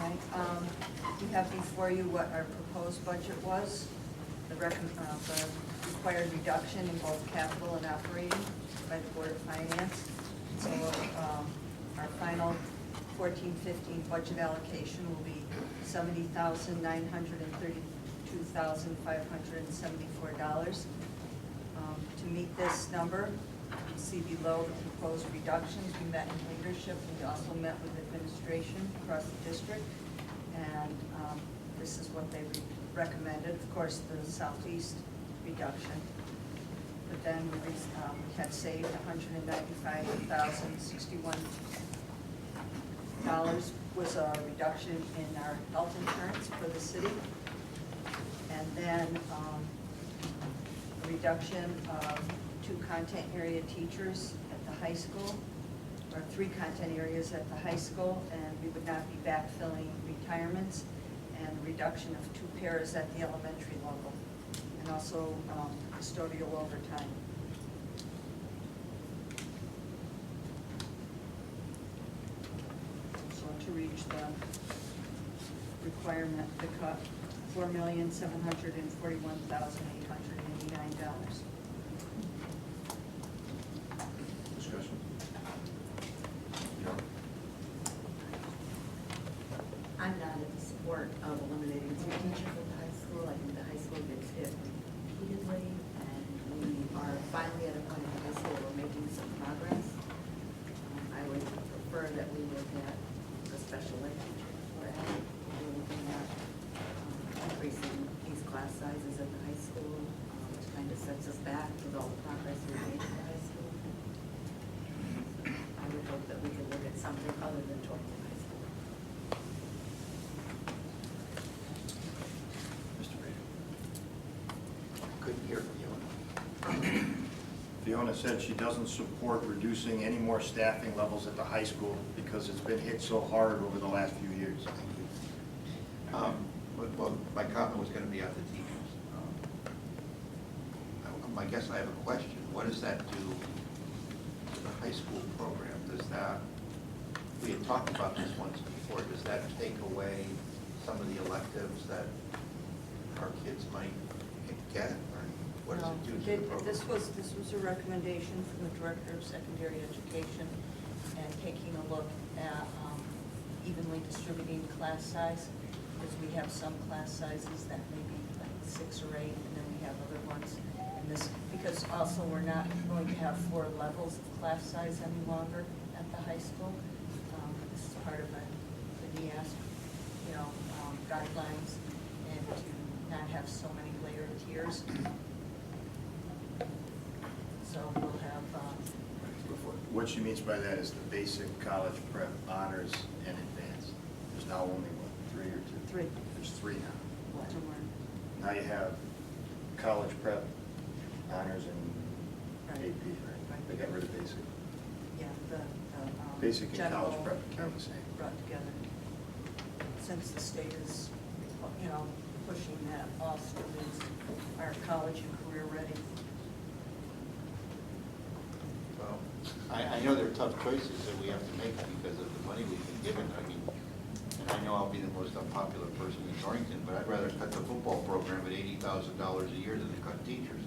Right, you have before you what our proposed budget was, the required reduction in both capital and operating by the Board of Finance. So our final 14-15 budget allocation will be $70,932,574. To meet this number, you see below the proposed reductions. We met in leadership. We also met with administration across the district, and this is what they recommended. Of course, the southeast reduction, but then we had saved $195,061 was a reduction in our health insurance for the city, and then a reduction of 2 content area teachers at the high school, or 3 content areas at the high school, and we would not be backfilling retirements, and a reduction of 2 pairs at the elementary level, and also custodial overtime. So to reach the requirement to cut $4,741,889. Discussion. I'm not in support of eliminating 3 teachers at the high school. I think the high school gets hit repeatedly, and we are finally at a point in the high school where we're making some progress. I would prefer that we look at the special ed teachers we're adding. We're looking at increasing these class sizes at the high school, which kind of sets us back with all the progress we've made at the high school. I would hope that we could look at something other than Torrington High School. Mr. Reader. Couldn't hear Fiona. Fiona said she doesn't support reducing any more staffing levels at the high school because it's been hit so hard over the last few years. Well, my comment was going to be on the teachers. I guess I have a question. What does that do to the high school program? Does that, we had talked about this once before, does that take away some of the electives that our kids might get? Or what does it do to the program? This was a recommendation from the Director of Secondary Education, and taking a look at evenly distributing class size, because we have some class sizes that may be like 6 or 8, and then we have other ones. And this, because also we're not going to have 4 levels of class size any longer at the high school. This is part of the NEAS, guidelines, and to not have so many layered tiers. So we'll have. What she means by that is the basic, college prep, honors, and advanced. There's now only, what, 3 or 2? 3. There's 3 now. Lots of more. Now you have college prep, honors, and Right. AP, right? They got rid of basic. Yeah, the Basic and general college prep count the same. brought together. Since the state is, pushing that all students are college and career ready. Well, I know they're tough choices that we have to make because of the money we've been given. I mean, and I know I'll be the most unpopular person in Torrington, but I'd rather cut the football program at $80,000 a year than to cut teachers.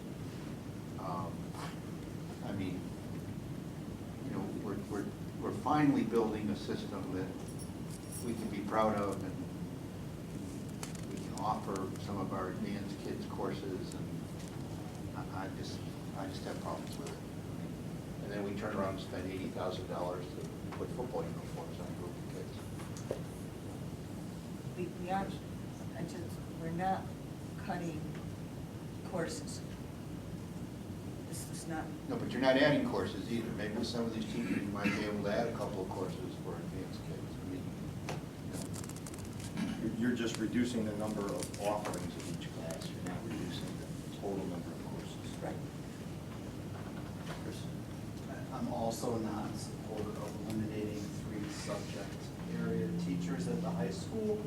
I mean, we're finally building a system that we can be proud of, and we can offer some of our advanced kids courses, and I just have problems with it. And then we turn around and spend $80,000 to put football uniforms on a group of kids. We aren't, we're not cutting courses. This is not. No, but you're not adding courses either. Maybe with some of these teachers, you might be able to add a couple of courses for advanced kids. I mean, You're just reducing the number of offerings of each class. You're not reducing the total number of courses. Right. Chris? I'm also not in support of eliminating 3 subject area teachers at the high school.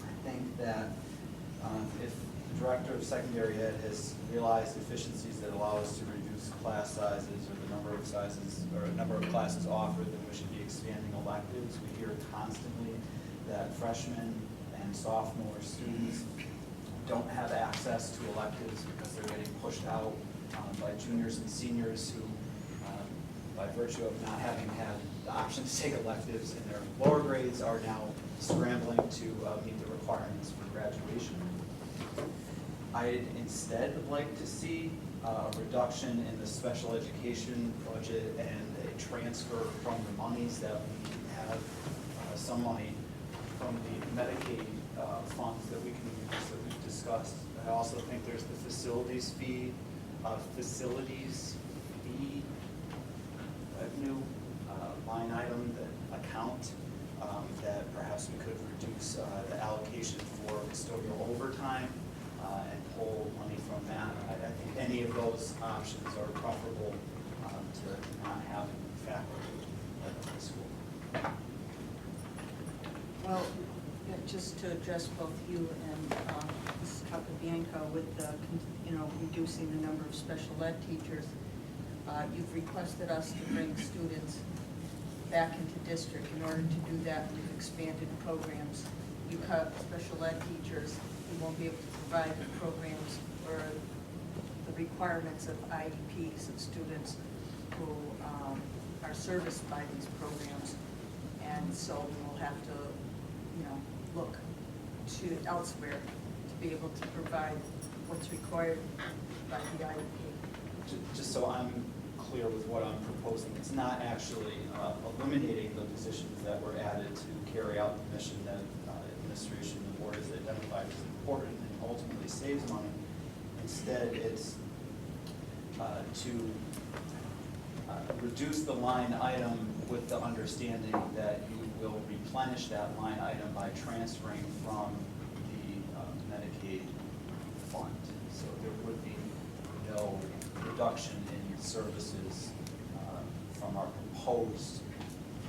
I think that if the Director of Secondary Ed has realized efficiencies that allow us to reduce class sizes or the number of sizes or number of classes offered, then we should be expanding electives. We hear constantly that freshmen and sophomore students don't have access to electives because they're getting pushed out by juniors and seniors who, by virtue of not having had the option to take electives in their lower grades, are now scrambling to meet the requirements for graduation. I'd instead like to see a reduction in the special education budget and a transfer from the monies that we have, some money from the Medicaid funds that we can use that we've discussed. I also think there's the facilities fee revenue line item, that account, that perhaps we could reduce the allocation for custodial overtime and pull money from that. I think any of those options are preferable to not having faculty at the school. Well, yeah, just to address both you and Mrs. Capabianco with the, reducing the number of special ed teachers, you've requested us to bring students back into district. In order to do that, we've expanded programs. You cut special ed teachers, you won't be able to provide the programs or the requirements of IEPs of students who are serviced by these programs. And so we'll have to, look to elsewhere to be able to provide what's required by the IEP. Just so I'm clear with what I'm proposing, it's not actually eliminating the positions that were added to carry out the mission that administration and the board has identified as important and ultimately saves money. Instead, it's to reduce the line item with the understanding that you will replenish that line item by transferring from the Medicaid fund. So there would be no reduction in services from our proposed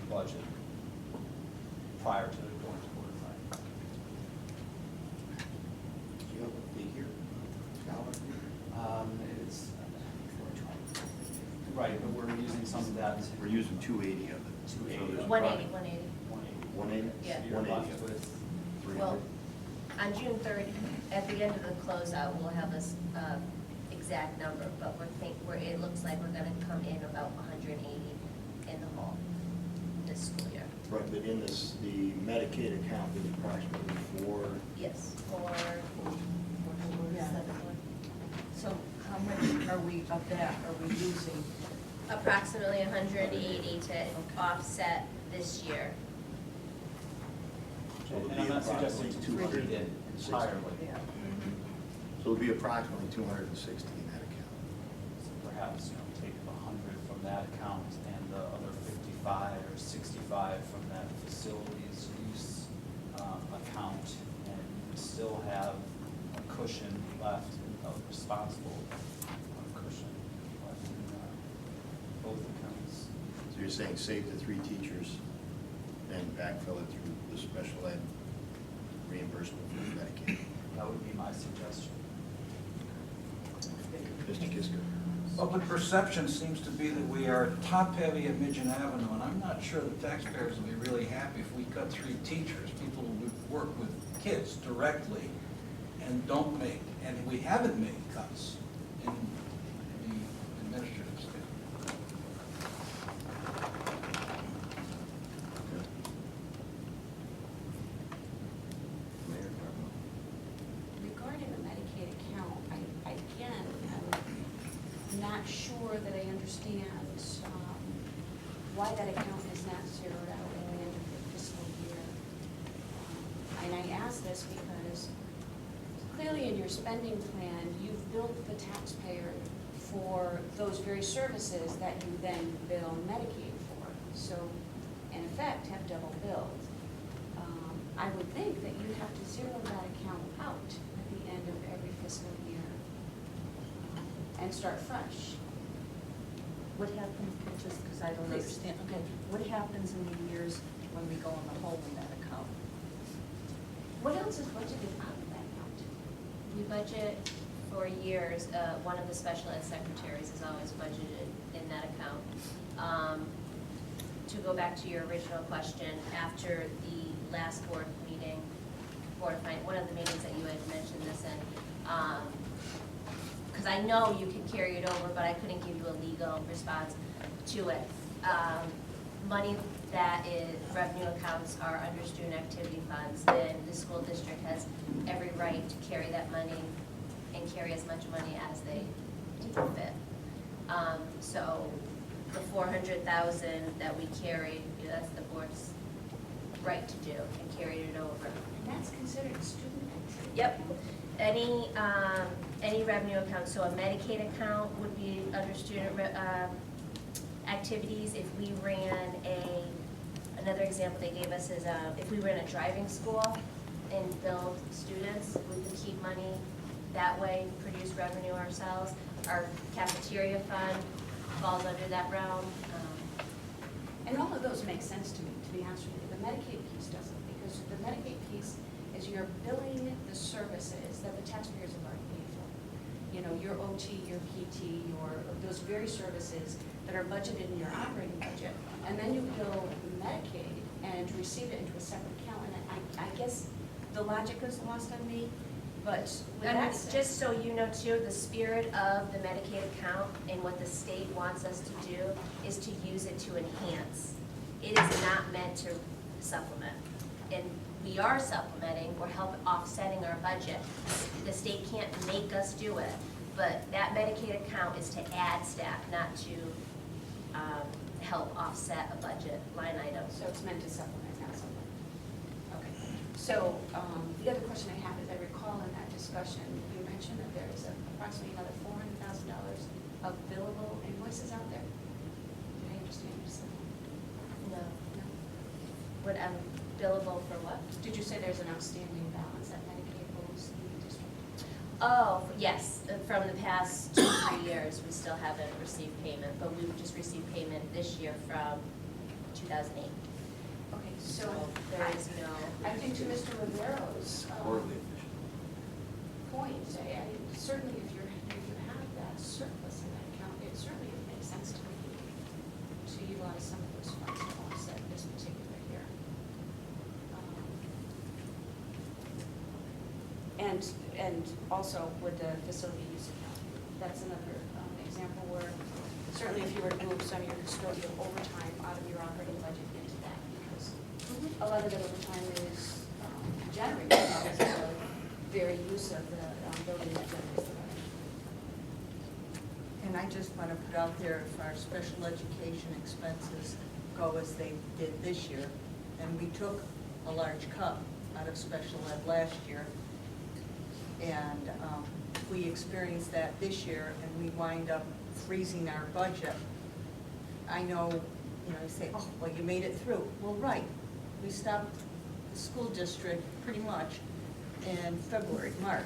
budget prior to the going to Board of Finance. Do you have a figure? It's, right, but we're using some of that. We're using 280 of it. 280. 180. 180? Yeah. So you're left with Well, on June 3rd, at the end of the closeout, we'll have a exact number, but it looks like we're gonna come in about 180 in the hall this school year. Right, but in this, the Medicaid account is approximately Yes, Yeah. So how much are we of that, are we using? approximately 180 to offset this year. So it'll And I'm be not suggesting to approximately treat it entirely. Yeah. So it'll be approximately 260 in that account. So perhaps, take 100 from that account and the other 55 or 65 from that facilities use account, and we still have a cushion left, a responsible cushion left in both accounts. So you're saying save the 3 teachers and backfill it through the special ed reimbursement for Medicaid? That would be my suggestion. Mr. Kiska? Public perception seems to be that we are top-heavy at Midgeon Avenue, and I'm not sure the taxpayers will be really happy if we cut 3 teachers, people who work with kids directly and don't make, and we haven't made cuts in the administrative staff. Mayor Carmel? Regarding the Medicaid account, again, I'm not sure that I understand why that account is not zeroed out at the end of the fiscal year. And I ask this because clearly in your spending plan, you've billed the taxpayer for those very services that you then bill Medicaid for. So, in effect, have double billed. I would think that you'd have to zero that account out at the end of every fiscal year and start fresh. What happens, just because I don't Please. understand, okay, what happens in the years when we go in the hole in that account? What else is budgeted out of that account? We budget for years, one of the special ed secretaries is always budgeted in that account. to go back to your original question, after the last board meeting, one of the meetings that you had mentioned this in, because I know you can carry it over, but I couldn't give you a legal response to it. Money that is, revenue accounts are under student activity funds, then the school district has every right to carry that money and carry as much money as they deem fit. So the 400,000 that we carried, that's the board's right to do, and carried it over. And that's considered student activity? Yep. Any revenue account, so a Medicaid account would be under student activities. If we ran another example they gave us is if we ran a driving school and billed students, we could keep money that way, produce revenue ourselves. Our cafeteria fund falls under that realm. And all of those make sense to me, to be honest with you. The Medicaid piece doesn't, because the Medicaid piece is you're billing the services that the taxpayers have already paid for. You know, your OT, your PT, those very services that are budgeted in your operating budget. And then you bill Medicaid and receive it into a separate account. And I guess the logic is lost on me, but with that And said. just so you know too, the spirit of the Medicaid account and what the state wants us to do is to use it to enhance. It is not meant to supplement. And we are supplementing, we're offsetting our budget. The state can't make us do it, but that Medicaid account is to add staff, not to help offset a budget line item. So it's meant to supplement, not supplement. Okay. So the other question I have is, I recall in that discussion, you mentioned that there is approximately another $400,000 of billable invoices out there. Did I understand you said? No. No? What, billable for what? Did you say there's an outstanding balance that Medicaid owes the district? Oh, yes, from the past 2-3 years, we still haven't received payment, but we just received payment this year from 2008. Okay, so So there is no, I think to Mr. Rivero's Horribly efficient. point, certainly if you have that surplus in that account, it certainly would make sense to me to utilize some of those funds to offset this particular year. And also with the facility use account, that's another example where certainly if you were to move some of your custodial overtime out of your operating budget into that, because a lot of that overtime is generated out of the very use of the building that generates the revenue. And I just want to put out there, if our special education expenses go as they did this year, and we took a large cut out of special ed last year, and if we experience that this year and we wind up freezing our budget, I know, you say, oh, well, you made it through. Well, right, we stopped the school district pretty much in February, March.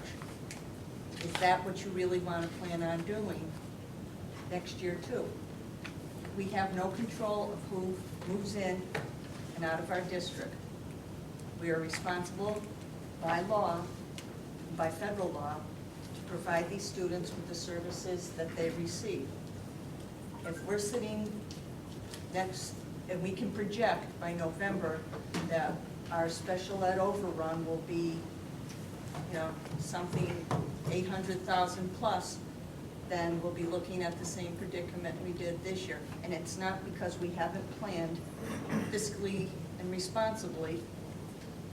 Is that what you really want to plan on doing next year too? We have no control of who moves in and out of our district. We are responsible by law, by federal law, to provide these students with the services that they receive. If we're sitting next, and we can project by November that our special ed overrun will be, something 800,000 plus, then we'll be looking at the same predicament we did this year. And it's not because we haven't planned fiscally and responsibly,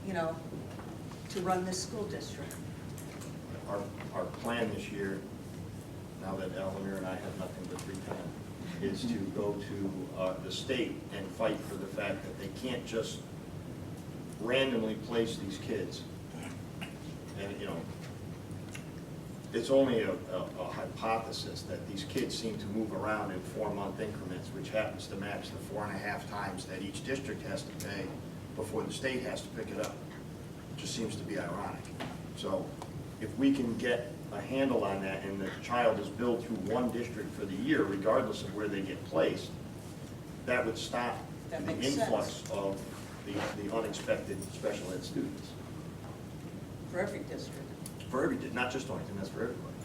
to run this school district. Our plan this year, now that Elamir and I have nothing but free time, is to go to the state and fight for the fact that they can't just randomly place these kids. And, it's only a hypothesis that these kids seem to move around in 4-month increments, which happens to match the 4.5 times that each district has to pay before the state has to pick it up. It just seems to be ironic. So if we can get a handle on that and the child is billed through one district for the year, regardless of where they get placed, that would stop That the makes influx sense. of the unexpected special ed students. For every district. For every, not just Arlington, that's for everybody.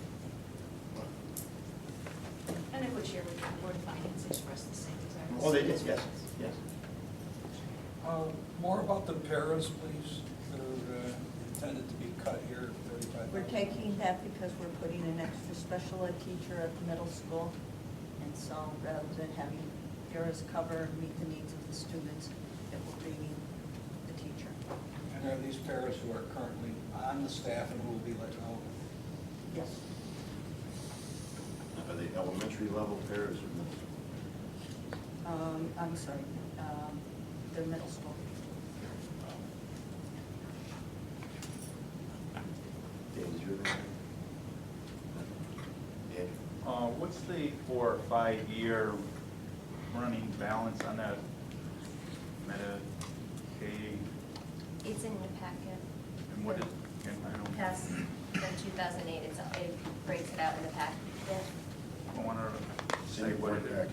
And in which year would the Board of Finance express the same desire? Oh, they did, yes, yes. More about the paras, please, that are intended to be cut here, 35. We're taking that because we're putting an extra special ed teacher at the middle school. And so rather than having paras cover and meet the needs of the students, it will be the teacher. And are these paras who are currently on the staff and who will be let go? Yes. Are they elementary level pairs or middle? I'm sorry, the middle school. Dan, did you have anything? Dan? What's the 4 or 5 year running balance on that Medicaid? It's in your packet. And what is, and I don't, Past the 2008, it breaks it out in the packet. I want to say what it is.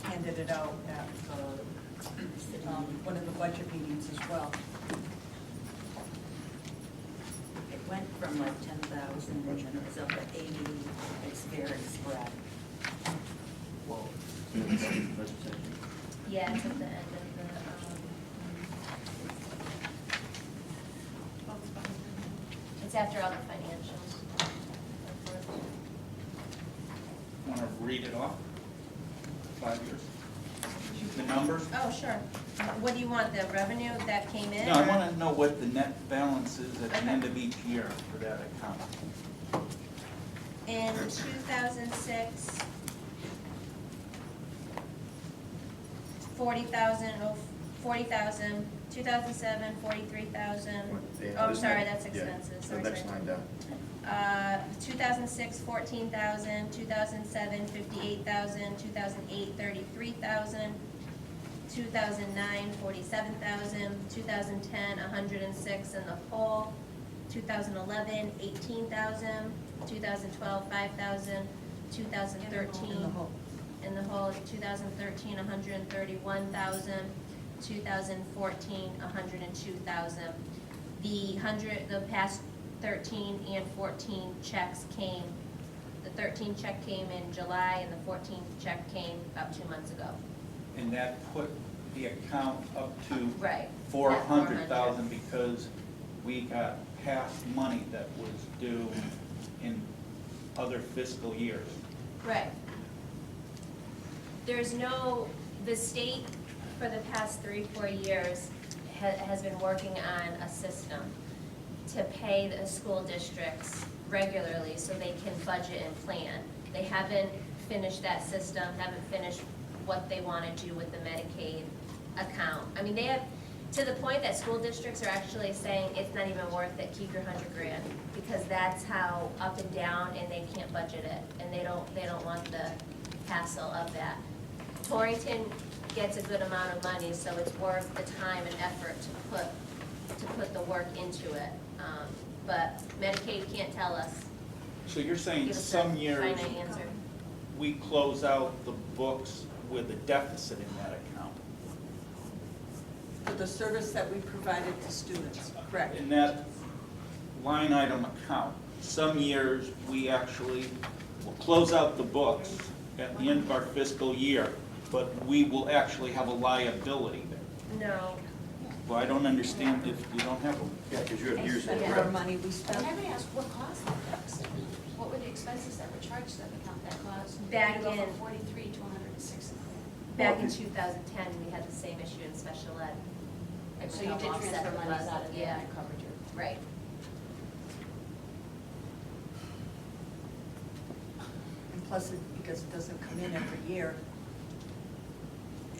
Handed it out at one of the budget meetings as well. It went from like 10,000 and then it was up to 80. It's very sporadic. Well, Yeah, it's at the end of the, it's after all the financials. Want to read it off? 5 years? The numbers? Oh, sure. What do you want, the revenue that came in? No, I or- want to know what the net balance is at the Okay. end of each year for that account. In 2006, 40,000, 2007, 43,000. Dan, Oh, I'm this sorry, next- that's yeah, expenses, the sorry, next sorry. line down. 2006, 14,000, 2007, 58,000, 2008, 33,000, 2009, 47,000, 2010, 106 in the hole, 2011, 18,000, 2012, 5,000, 2013. In the hole. In the hole, 2013, 131,000, 2014, 102,000. The past 13 and 14 checks came, the 13 check came in July and the 14th check came about 2 months ago. And that put the account up to Right. 400,000 because we got past money that was due in other fiscal years. Right. There's no, the state for the past 3-4 years has been working on a system to pay the school districts regularly so they can budget and plan. They haven't finished that system, haven't finished what they want to do with the Medicaid account. I mean, they have, to the point that school districts are actually saying it's not even worth it, keep your $100,000, because that's how up and down, and they can't budget it, and they don't want the hassle of that. Torrington gets a good amount of money, so it's worth the time and effort to put the work into it. But Medicaid can't tell us, So you're saying give us a some years finite answer. we close out the books with a deficit in that account? For the service that we provided to students, correct? In that line item account, some years we actually will close out the books at the end of our fiscal year, but we will actually have a liability there. No, Well, I don't understand if we don't have them. Yeah, because you have years And of our revenue. money we spent. Can I ask what caused that deficit? What were the expenses that were charged to that account that caused? Back you to go in- from 43 to 106? back in 2010, we had the same issue in special ed. It So you would did help offset transfer the monies bus- out of there Yeah, and it covered your. right. And plus, because it doesn't come in every year,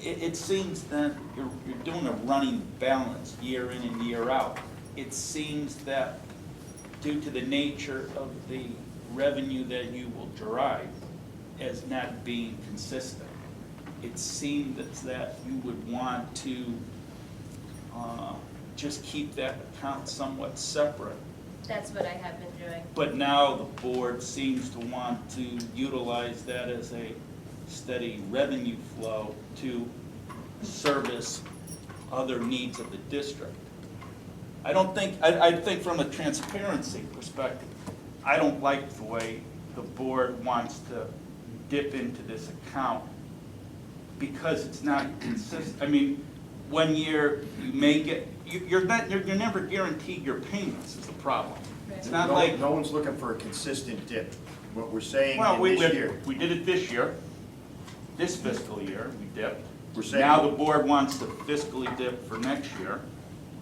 It seems that you're doing a running balance year in and year out. It seems that due to the nature of the revenue that you will derive as not being consistent, it seemed that you would want to just keep that account somewhat separate. That's what I have been doing. But now the board seems to want to utilize that as a steady revenue flow to service other needs of the district. I think from a transparency perspective, I don't like the way the board wants to dip into this account because it's not consistent. I mean, one year you may get, you're never guaranteed your payments is the problem. It's not like, No one's looking for a consistent dip. What we're saying well, in this year, we did it this year, this fiscal year, we dipped. We're saying- Now the board wants to fiscally dip for next year.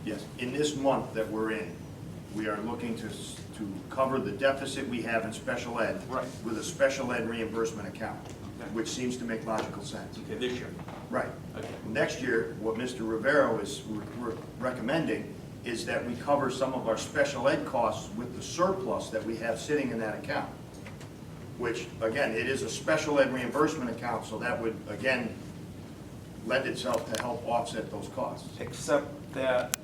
yes, in this month that we're in, we are looking to cover the deficit we have in special ed Right. with a special ed reimbursement account, Okay. which seems to make logical sense. Okay, this year. Right. Okay. Next year, what Mr. Rivero is recommending is that we cover some of our special ed costs with the surplus that we have sitting in that account, which, again, it is a special ed reimbursement account, so that would, again, lend itself to help offset those costs. Except that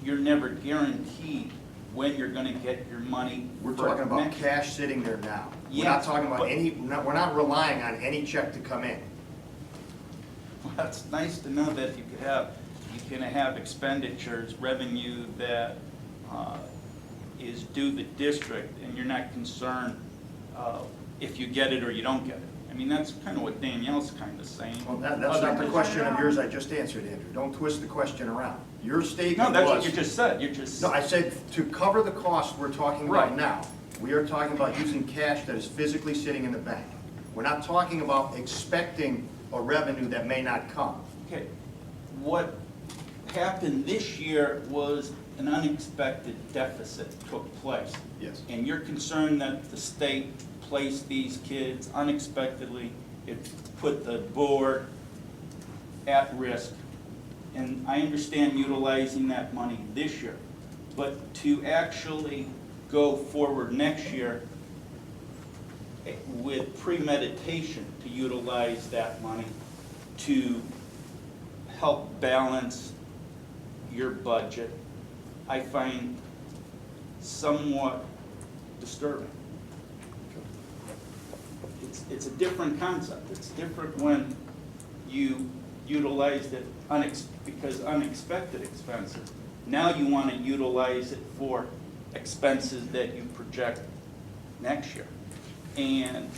you're never guaranteed when you're gonna get your money. We're for talking about next- cash sitting there now. We're Yeah, not talking about but- we're not relying on any check to come in. Well, it's nice to know that you can have expenditures, revenue that is due the district, and you're not concerned if you get it or you don't get it. I mean, that's kind of what Danielle's kind of saying. Well, that's Other not the than- question of yours I just answered, Andrew. Don't twist the question around. Your No, statement that's what was. you just said, you just. No, I said to cover the cost we're talking about Right. now. We are talking about using cash that is physically sitting in the bank. We're not talking about expecting a revenue that may not come. Okay, what happened this year was an unexpected deficit took place. Yes. And you're concerned that the state placed these kids unexpectedly, it put the board at risk. And I understand utilizing that money this year, but to actually go forward next year with premeditation to utilize that money to help balance your budget, I find somewhat disturbing. It's a different concept. It's different when you utilized it because unexpected expenses. Now you want to utilize it for expenses that you project next year. And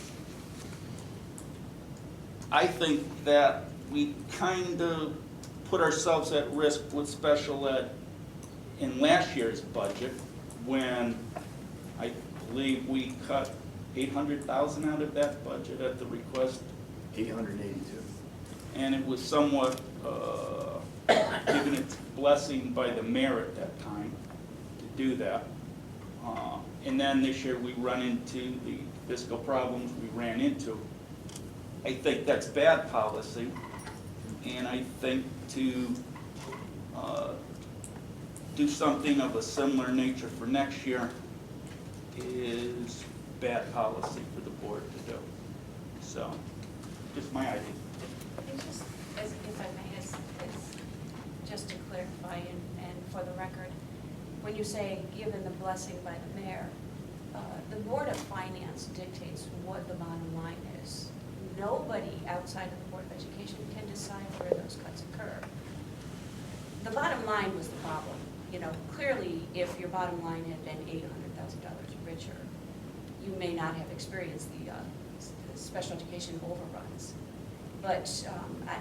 I think that we kind of put ourselves at risk with special ed in last year's budget when I believe we cut 800,000 out of that budget at the request, 882. and it was somewhat given its blessing by the mayor at that time to do that. And then this year we run into the fiscal problems we ran into. I think that's bad policy, and I think to do something of a similar nature for next year is bad policy for the board to do. So, just my idea. It's just, if I may, just to clarify and for the record, when you say given the blessing by the mayor, the Board of Finance dictates what the bottom line is. Nobody outside of the Board of Education can decide where those cuts occur. The bottom line was the problem. You know, clearly, if your bottom line had been $800,000 richer, you may not have experienced the special education overruns. But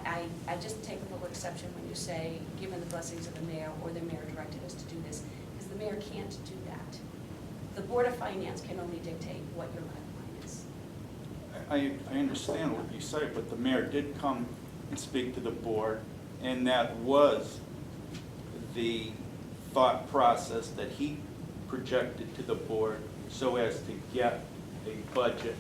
I just take a little exception when you say, given the blessings of the mayor, or the mayor directed us to do this, because the mayor can't do that. The Board of Finance can only dictate what your bottom line is. I understand what you say, but the mayor did come and speak to the board, and that was the thought process that he projected to the board so as to get a budget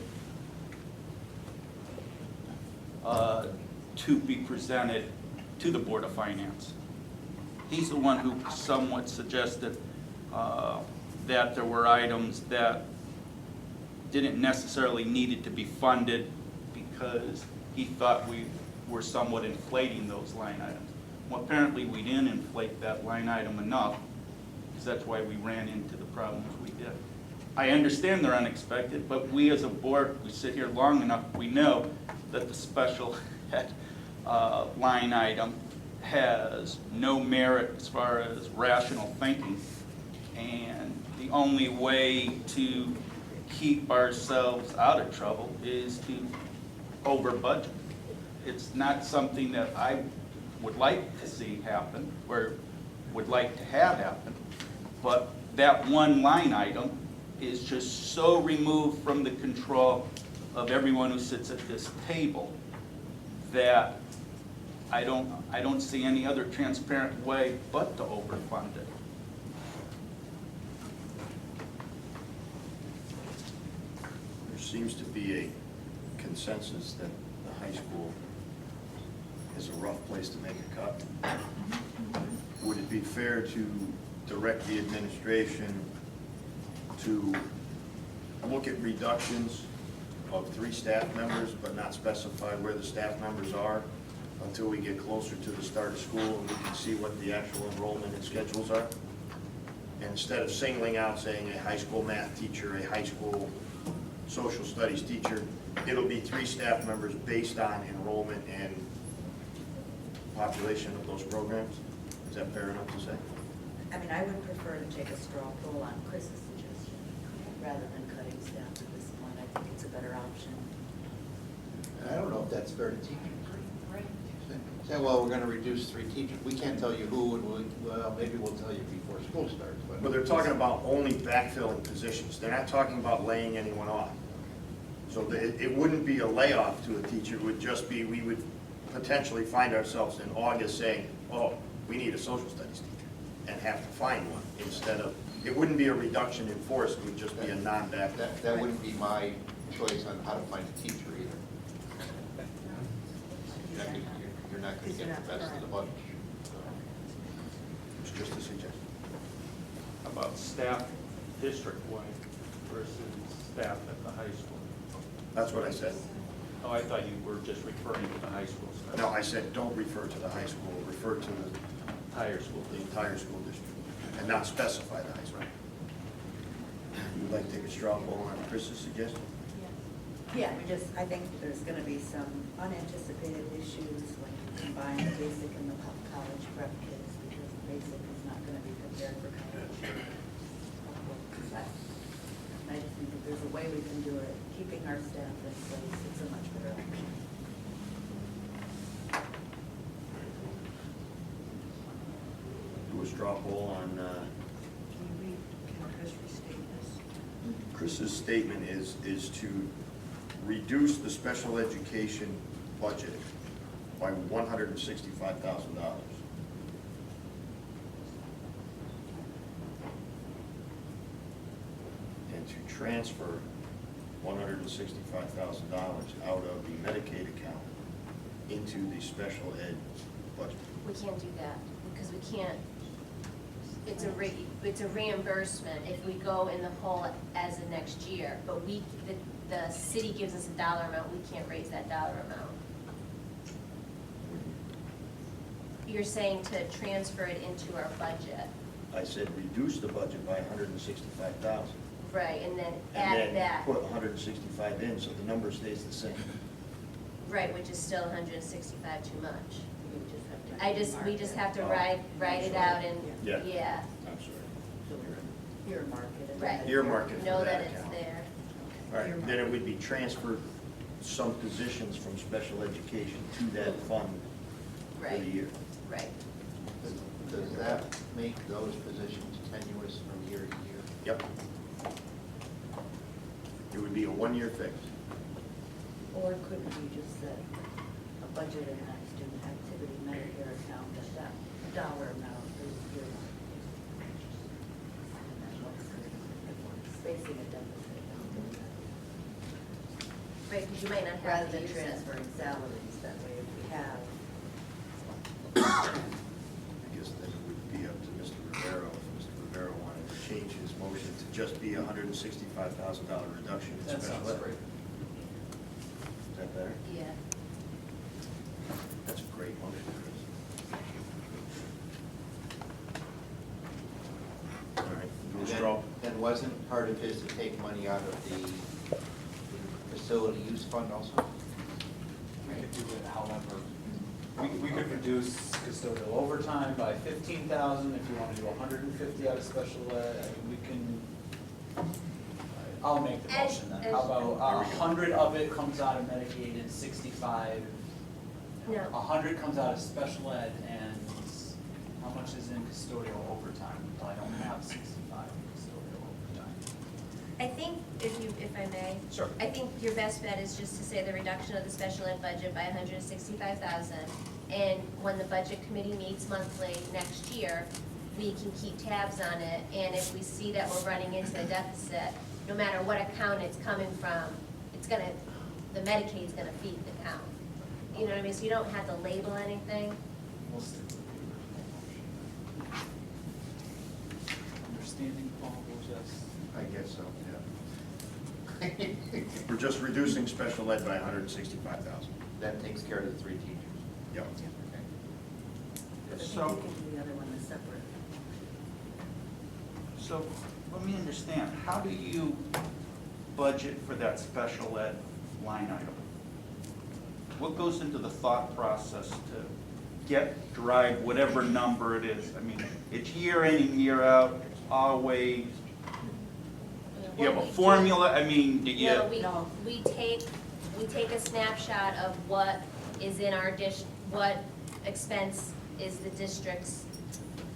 to be presented to the Board of Finance. He's the one who somewhat suggested that there were items that didn't necessarily needed to be funded because he thought we were somewhat inflating those line items. Well, apparently we didn't inflate that line item enough, because that's why we ran into the problems we did. I understand they're unexpected, but we as a board, we sit here long enough, we know that the special ed line item has no merit as far as rational thinking. And the only way to keep ourselves out of trouble is to over budget. it's not something that I would like to see happen, or would like to have happen, but that one line item is just so removed from the control of everyone who sits at this table that I don't see any other transparent way but to overfund it. There seems to be a consensus that the high school is a rough place to make a cut. Would it be fair to direct the administration to look at reductions of 3 staff members, but not specify where the staff members are until we get closer to the start of school and we can see what the actual enrollment and schedules are? And instead of singling out, saying a high school math teacher, a high school social studies teacher, it'll be 3 staff members based on enrollment and population of those programs? Is that fair enough to say? I mean, I would prefer to take a straw poll on Chris's suggestion, rather than cutting staff at this point. I think it's a better option. I don't know if that's fair to teachers. Right. Say, well, we're gonna reduce 3 teachers. We can't tell you who, and well, maybe we'll tell you before school starts, but. But they're talking about only backfilling positions. They're not talking about laying anyone off. So it wouldn't be a layoff to a teacher, it would just be, we would potentially find ourselves in August saying, oh, we need a social studies teacher, and have to find one, instead of, it wouldn't be a reduction in force, it would just be a non-backfill. That wouldn't be my choice on how to find a teacher either. You're not gonna get the best of the bunch. It's just a suggestion. About staff district-wide versus staff at the high school. That's what I said. Oh, I thought you were just referring to the high school staff. No, I said, don't refer to the high school, refer to the Entire school. entire school district, and not specify the high school. You'd like to take a straw poll on Chris's suggestion? Yeah, I think there's gonna be some unanticipated issues, like combining basic and the college prep kids, because basic is not gonna be prepared for college. But I just think if there's a way we can do it, keeping our staff in place, it's a much better option. Do a straw poll on, Can Chris restate this? Chris's statement is to reduce the special education budget by $165,000. And to transfer $165,000 out of the Medicaid account into the special ed budget. We can't do that, because we can't, it's a reimbursement if we go in the hole as of next year, but the city gives us a dollar amount, we can't raise that dollar amount. You're saying to transfer it into our budget, I said reduce the budget by $165,000. right, and then And add then that, put 165 in, so the number stays the same. right, which is still 165 too much. We just have to. We just have to Oh. write it out and, Yeah. yeah, I'm sorry. Earmark it. and Right. then- Earmark it for know that that it's account. there. All right, then it would be transferred some positions from special education to that fund for the Right, year. right. Does that make those positions tenuous from year to year? Yep. It would be a one-year fix. Or could we just set a budget in that student activity Medicare account that dollar amount is earmarked? And then what's facing a deficit? Right, because you might not Rather have to than use it. transferring salaries, that way if we have. I guess then it would be up to Mr. Rivera, if Mr. Rivera wanted to change his motion to just be a $165,000 reduction in That special sounds ed. great. Is that better? Yeah. That's a great motion, Chris. All right, do a straw. And wasn't part of his to take money out of the facility use fund also? We could do it however, we could reduce custodial overtime by 15,000 if you want to do 150 out of special ed. I mean, we can, I'll make the motion then. How about 100 of it comes out of Medicaid and 65 No. 100 comes out of special ed, and how much is in custodial overtime? I don't have 65 in custodial overtime. I think if I may. Sure. I think your best bet is just to say the reduction of the special ed budget by 165,000. And when the budget committee meets monthly next year, we can keep tabs on it. And if we see that we're running into a deficit, no matter what account it's coming from, the Medicaid's gonna feed the account. You know what I mean? So you don't have to label anything. We'll stick with the original motion. Understanding, Paul, yes? I guess so, yeah. We're just reducing special ed by 165,000. That takes care of the 3 teachers. Yep. But I think So- we can do the other one as separate. So let me understand, how do you budget for that special ed line item? What goes into the thought process to drive whatever number it is? I mean, it's year in and year out, it's always, you have a formula, I mean, do you? No, we take a snapshot of what is in our what expense is the district's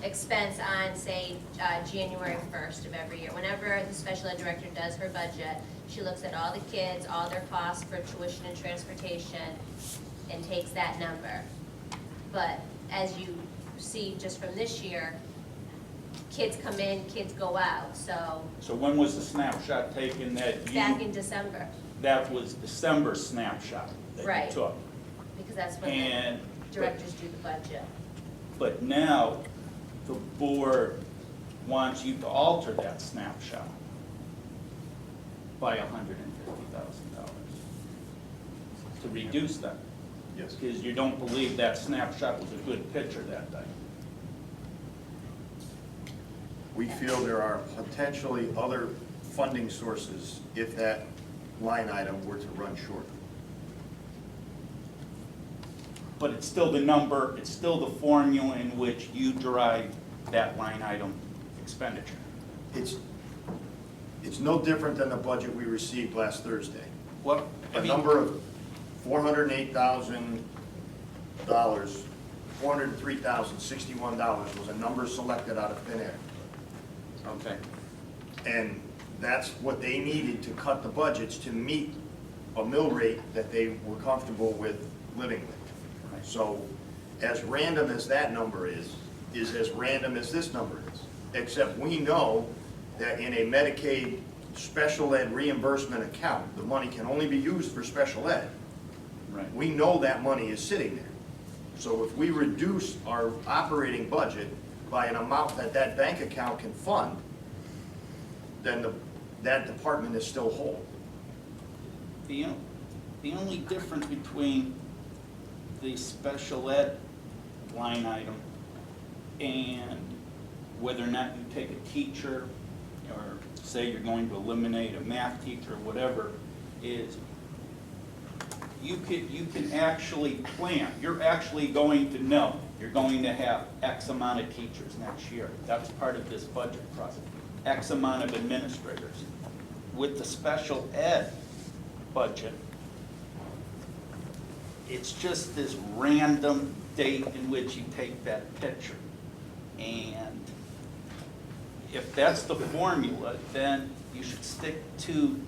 expense on, say, January 1st of every year. Whenever the special ed director does her budget, she looks at all the kids, all their costs for tuition and transportation, and takes that number. But as you see just from this year, kids come in, kids go out, so So when was the snapshot taken that you? back in December, That was December snapshot that Right. you took. because that's when And, the directors do the budget. but now the board wants you to alter that snapshot by $150,000 to reduce that. Yes. Because you don't believe that snapshot was a good picture that day. We feel there are potentially other funding sources if that line item were to run short. But it's still the number, it's still the formula in which you derive that line item expenditure. It's no different than the budget we received last Thursday. Well, I A mean, number of $408,000, $403,061 was a number selected out of thin air. okay. And that's what they needed to cut the budgets to meet a mill rate that they were comfortable with living with. So as random as that number is as random as this number is. Except we know that in a Medicaid special ed reimbursement account, the money can only be used for special ed. Right. We know that money is sitting there. So if we reduce our operating budget by an amount that that bank account can fund, then that department is still whole. The only difference between the special ed line item and whether or not you take a teacher, or say you're going to eliminate a math teacher or whatever, is you can actually plan. You're actually going to know you're going to have X amount of teachers next year. That's part of this budget process. X amount of administrators. With the special ed budget, it's just this random date in which you take that picture. And if that's the formula, then you should stick to,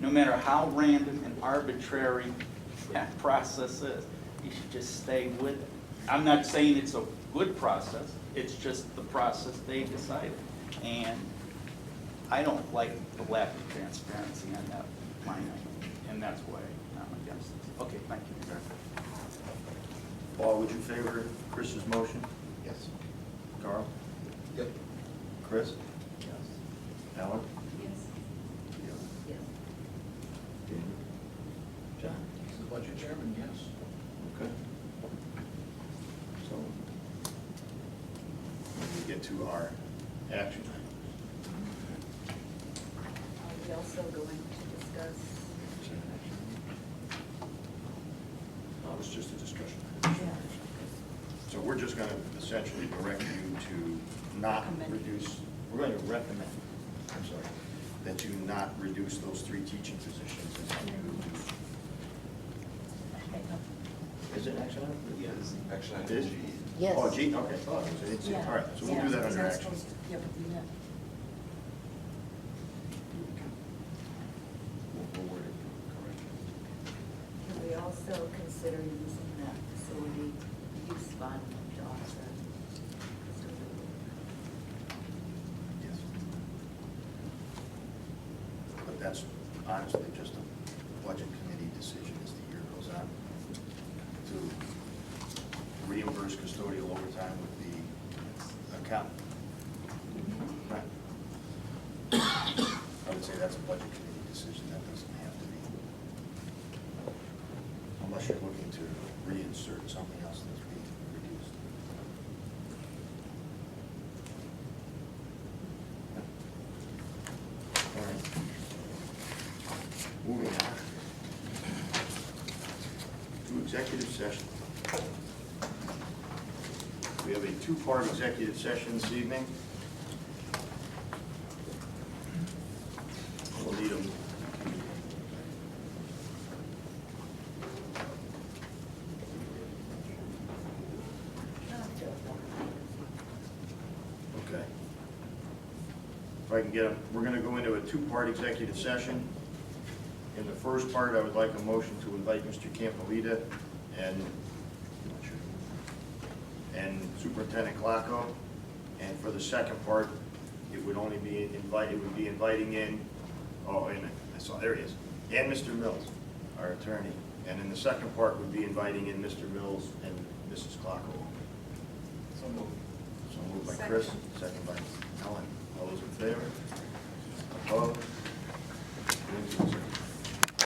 no matter how random and arbitrary that process is, you should just stay with it. I'm not saying it's a good process, it's just the process they decided. And I don't like the lack of transparency on that line item, and that's why I'm against this. Okay, thank you. Paul, would you favor Chris's motion? Yes. Carl? Yep. Chris? Yes. Alan? Yes. Yes. John? As the budget chairman, yes. Okay. So, we get to our action items. Are we also going to discuss? No, it was just a discussion. Yeah. So we're just going to essentially direct you to not Recommend. reduce, we're going to recommend, I'm sorry, that you not reduce those 3 teaching positions. And that you Is it action item? Yes, action It item is? G. Yes. Oh, G, okay, thought it was, I didn't see it. All right, so we'll do that under action. Yeah, but we met. We'll word it correctly. Can we also consider using that facility use fund to offset? Yes. But that's honestly just a budget committee decision as the year goes on to reimburse custodial overtime with the account. Right. I would say that's a budget committee decision, that doesn't have to be. Unless you're looking to reinsert something else that's being reduced. All right. Moving on. To executive session. We have a two-part executive session this evening. We'll need them. Okay. If I can get them, we're going to go into a two-part executive session. In the first part, I would like a motion to invite Mr. Campolita and Superintendent Glocko. And for the second part, it would only be inviting in, oh, wait a minute, I saw, there he is, and Mr. Mills, our attorney. And in the second part would be inviting in Mr. Mills and Mrs. Glocko. So moved. So moved by Chris, second by Ellen. All those in favor? Opposed? Go into executive